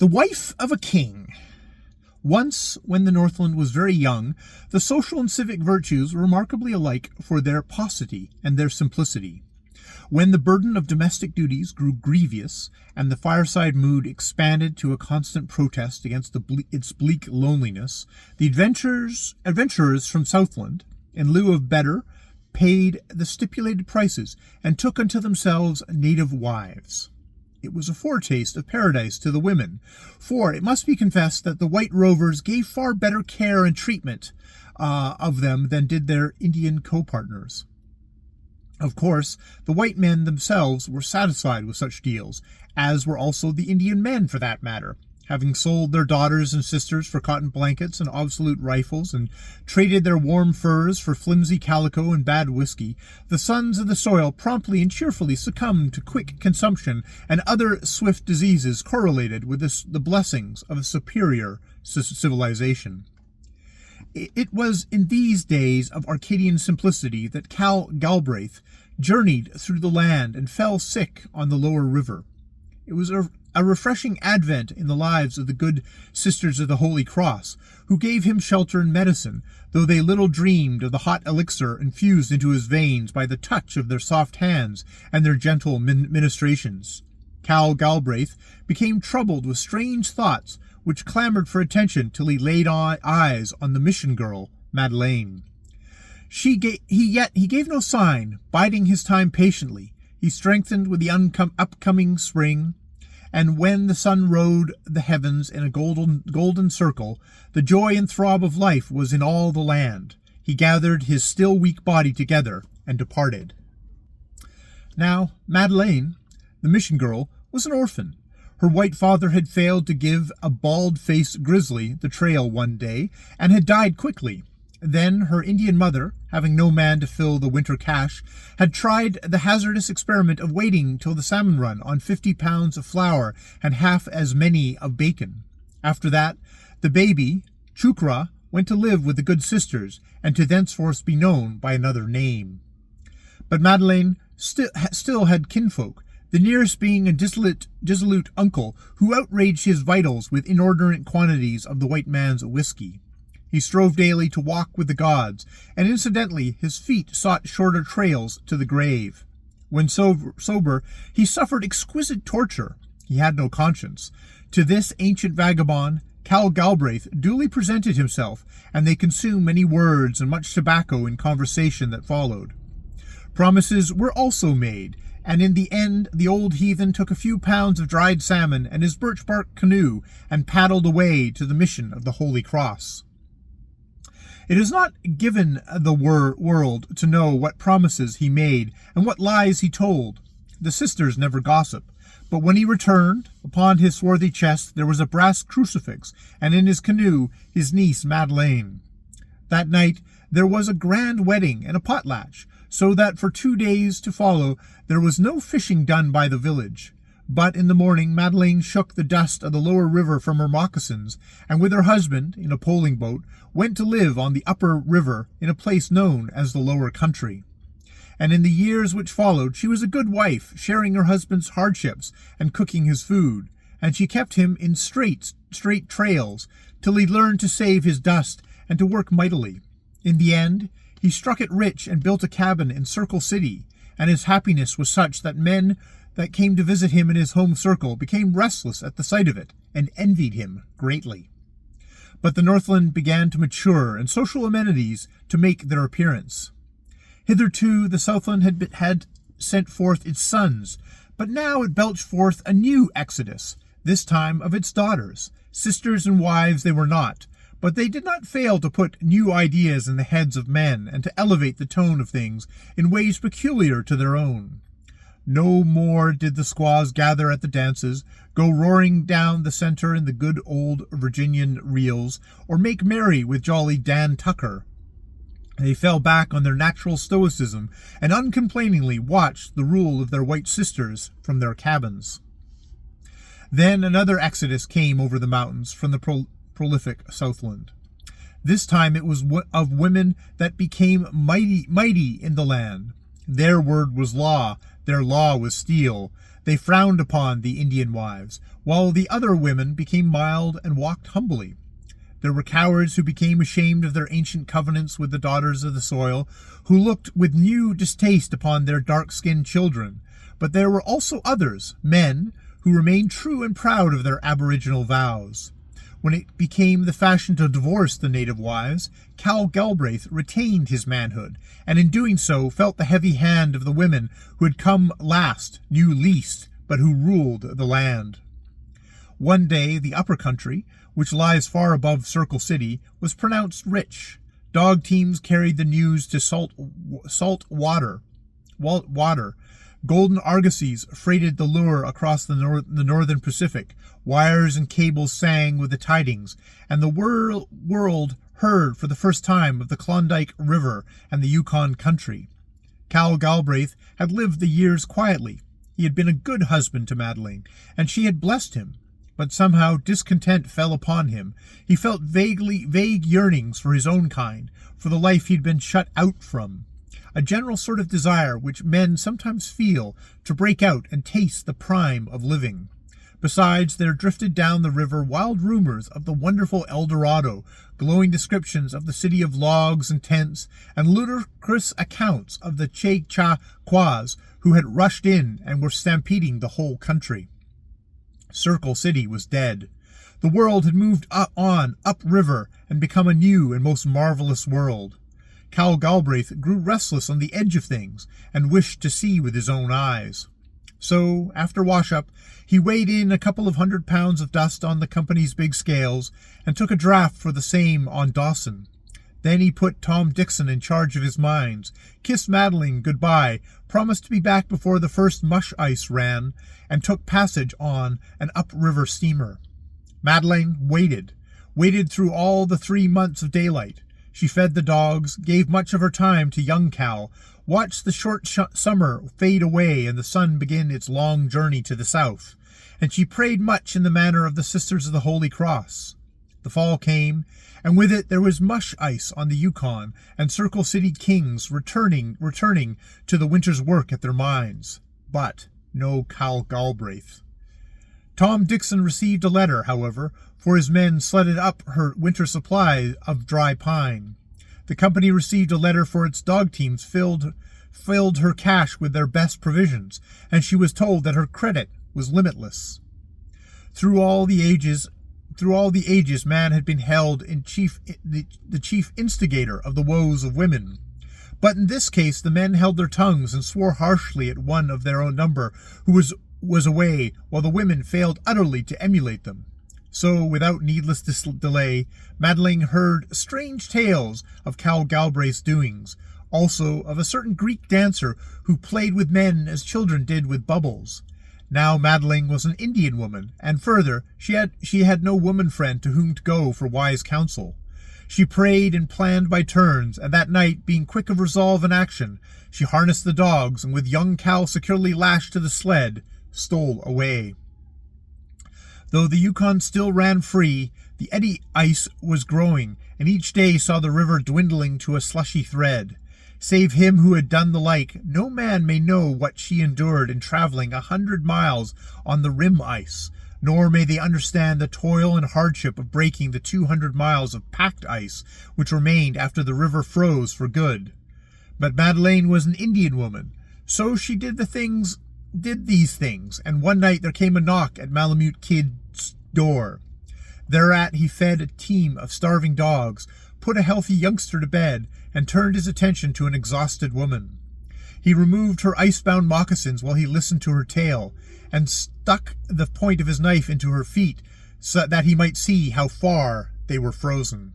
The wife of a king. Once, when the Northland was very young, the social and civic virtues were remarkably alike for their paucity and their simplicity. When the burden of domestic duties grew grievous, and the fireside mood expanded to a constant protest against its bleak loneliness, the adventurers from Southland, in lieu of better, paid the stipulated prices, and took unto themselves native wives. It was a foretaste of paradise to the women, for it must be confessed that the white rovers gave far better care and treatment of them than did their Indian co-partners. Of course, the white men themselves were satisfied with such deals, as were also the Indian men for that matter. Having sold their daughters and sisters for cotton blankets and obsolete rifles, and traded their warm furs for flimsy calico and bad whiskey, the sons of the soil promptly and cheerfully succumbed to quick consumption and other swift diseases correlated with the blessings of a superior civilization. It was in these days of Arcadian simplicity that Cal Galbraith journeyed through the land and fell sick on the lower river. It was a refreshing advent in the lives of the good Sisters of the Holy Cross, who gave him shelter and medicine, though they little dreamed of the hot elixir infused into his veins by the touch of their soft hands and their gentle ministrations. Cal Galbraith became troubled with strange thoughts, which clamored for attention till he laid eyes on the mission girl, Madeleine. He gave no sign, biding his time patiently. He strengthened with the upcoming spring, and when the sun rode the heavens in a golden circle, the joy and throb of life was in all the land. He gathered his still weak body together and departed. Now, Madeleine, the mission girl, was an orphan. Her white father had failed to give a bald-faced grizzly the trail one day, and had died quickly. Then her Indian mother, having no man to fill the winter cache, had tried the hazardous experiment of waiting till the salmon run on 50 pounds of flour and half as many of bacon. After that, the baby, Chukra, went to live with the good sisters, and to thenceforth be known by another name. But Madeleine still had kinfolk, the nearest being a dissolute uncle who outraged his vitals with inordinate quantities of the white man's whiskey. He strove daily to walk with the gods, and incidentally his feet sought shorter trails to the grave. When sober, he suffered exquisite torture. He had no conscience. To this ancient vagabond, Cal Galbraith duly presented himself, and they consumed many words and much tobacco in conversation that followed. Promises were also made, and in the end the old heathen took a few pounds of dried salmon and his birch-bark canoe and paddled away to the mission of the Holy Cross. It is not given the world to know what promises he made and what lies he told. The sisters never gossip, but when he returned, upon his swarthy chest there was a brass crucifix, and in his canoe his niece Madeleine. That night there was a grand wedding and a potlatch, so that for 2 days to follow there was no fishing done by the village. But in the morning Madeleine shook the dust of the lower river from her moccasins, and with her husband, in a poling boat, went to live on the upper river in a place known as the lower country. And in the years which followed she was a good wife, sharing her husband's hardships and cooking his food, and she kept him in straight trails, till he learned to save his dust and to work mightily. In the end, he struck it rich and built a cabin in Circle City, and his happiness was such that men that came to visit him in his home circle became restless at the sight of it, and envied him greatly. But the Northland began to mature, and social amenities to make their appearance. Hitherto the Southland had sent forth its sons, but now it belched forth a new exodus, this time of its daughters. Sisters and wives they were not, but they did not fail to put new ideas in the heads of men, and to elevate the tone of things in ways peculiar to their own. No more did the squaws gather at the dances, go roaring down the center in the good old Virginian reels, or make merry with jolly Dan Tucker. They fell back on their natural stoicism, and uncomplainingly watched the rule of their white sisters from their cabins. Then another exodus came over the mountains from the prolific Southland. This time it was of women that became mighty in the land. Their word was law, their law was steel. They frowned upon the Indian wives, while the other women became mild and walked humbly. There were cowards who became ashamed of their ancient covenants with the daughters of the soil, who looked with new distaste upon their dark-skinned children. But there were also others, men, who remained true and proud of their aboriginal vows. When it became the fashion to divorce the native wives, Cal Galbraith retained his manhood, and in doing so felt the heavy hand of the women who had come last, knew least, but who ruled the land. One day the upper country, which lies far above Circle City, was pronounced rich. Dog teams carried the news to salt water. Golden argosies freighted the lure across the northern Pacific. Wires and cables sang with the tidings, and the world heard for the first time of the Klondike River and the Yukon country. Cal Galbraith had lived the years quietly. He had been a good husband to Madeleine, and she had blessed him. But somehow discontent fell upon him. He felt vague yearnings for his own kind, for the life he'd been shut out from. A general sort of desire which men sometimes feel to break out and taste the prime of living. Besides, there drifted down the river wild rumors of the wonderful El Dorado, glowing descriptions of the city of logs and tents, and ludicrous accounts of the Che-cha-quas who had rushed in and were stampeding the whole country. Circle City was dead. The world had moved upriver and become a new and most marvelous world. Cal Galbraith grew restless on the edge of things and wished to see with his own eyes. So, after wash-up, he weighed in a couple of 100 pounds of dust on the company's big scales and took a draft for the same on Dawson. Then he put Tom Dixon in charge of his mines, kissed Madeleine goodbye, promised to be back before the first mush ice ran, and took passage on an upriver steamer. Madeleine waited through all the 3 months of daylight. She fed the dogs, gave much of her time to young Cal, watched the short summer fade away and the sun begin its long journey to the south, and she prayed much in the manner of the Sisters of the Holy Cross. The fall came, and with it there was mush ice on the Yukon, and Circle City kings returning to the winter's work at their mines. But no Cal Galbraith. Tom Dixon received a letter, however, for his men sledded up her winter supply of dry pine. The company received a letter for its dog teams filled her cache with their best provisions, and she was told that her credit was limitless. Through all the ages, man had been held in the chief instigator of the woes of women. But in this case the men held their tongues and swore harshly at one of their own number who was away, while the women failed utterly to emulate them. So, without needless delay, Madeleine heard strange tales of Cal Galbraith's doings, also of a certain Greek dancer who played with men as children did with bubbles. Now Madeleine was an Indian woman, and further, she had no woman friend to whom to go for wise counsel. She prayed and planned by turns, and that night, being quick of resolve and action, she harnessed the dogs, and with young Cal securely lashed to the sled, stole away. Though the Yukon still ran free, the eddy ice was growing, and each day saw the river dwindling to a slushy thread. Save him who had done the like, no man may know what she endured in traveling 100 miles on the rim ice, nor may they understand the toil and hardship of breaking the 200 miles of packed ice which remained after the river froze for good. But Madeleine was an Indian woman, so she did these things, and one night there came a knock at Malamute Kid's door. Thereat he fed a team of starving dogs, put a healthy youngster to bed, and turned his attention to an exhausted woman. He removed her icebound moccasins while he listened to her tale, and stuck the point of his knife into her feet so that he might see how far they were frozen.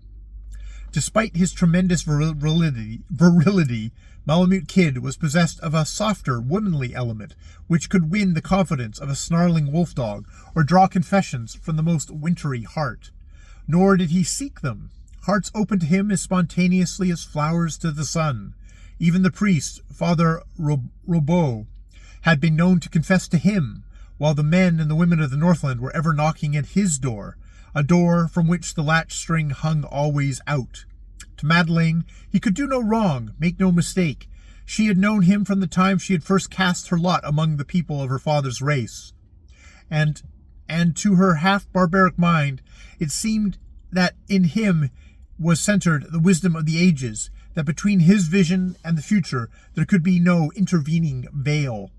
Despite his tremendous virility, Malamute Kid was possessed of a softer, womanly element, which could win the confidence of a snarling wolf dog, or draw confessions from the most wintry heart. Nor did he seek them. Hearts opened to him as spontaneously as flowers to the sun. Even the priest, Father Roubaud, had been known to confess to him, while the men and the women of the Northland were ever knocking at his door, a door from which the latch string hung always out. To Madeleine, he could do no wrong, make no mistake. She had known him from the time she had first cast her lot among the people of her father's race. And to her half-barbaric mind, it seemed that in him was centered the wisdom of the ages, that between his vision and the future there could be no intervening veil.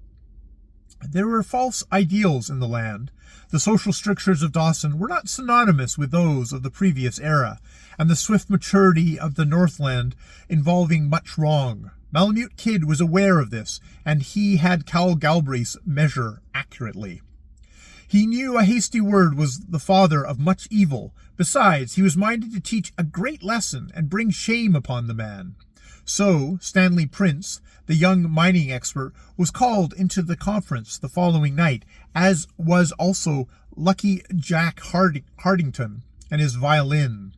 There were false ideals in the land. The social strictures of Dawson were not synonymous with those of the previous era, and the swift maturity of the Northland involving much wrong. Malamute Kid was aware of this, and he had Cal Galbraith's measure accurately. He knew a hasty word was the father of much evil. Besides, he was minded to teach a great lesson and bring shame upon the man. So, Stanley Prince, the young mining expert, was called into the conference the following night, as was also Lucky Jack Hardington and his violin.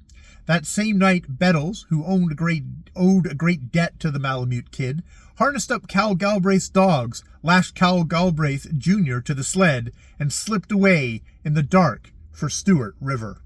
That same night, Bettles, who owed a great debt to the Malamute Kid, harnessed up Cal Galbraith's dogs, lashed Cal Galbraith Jr. to the sled, and slipped away in the dark for Stewart River.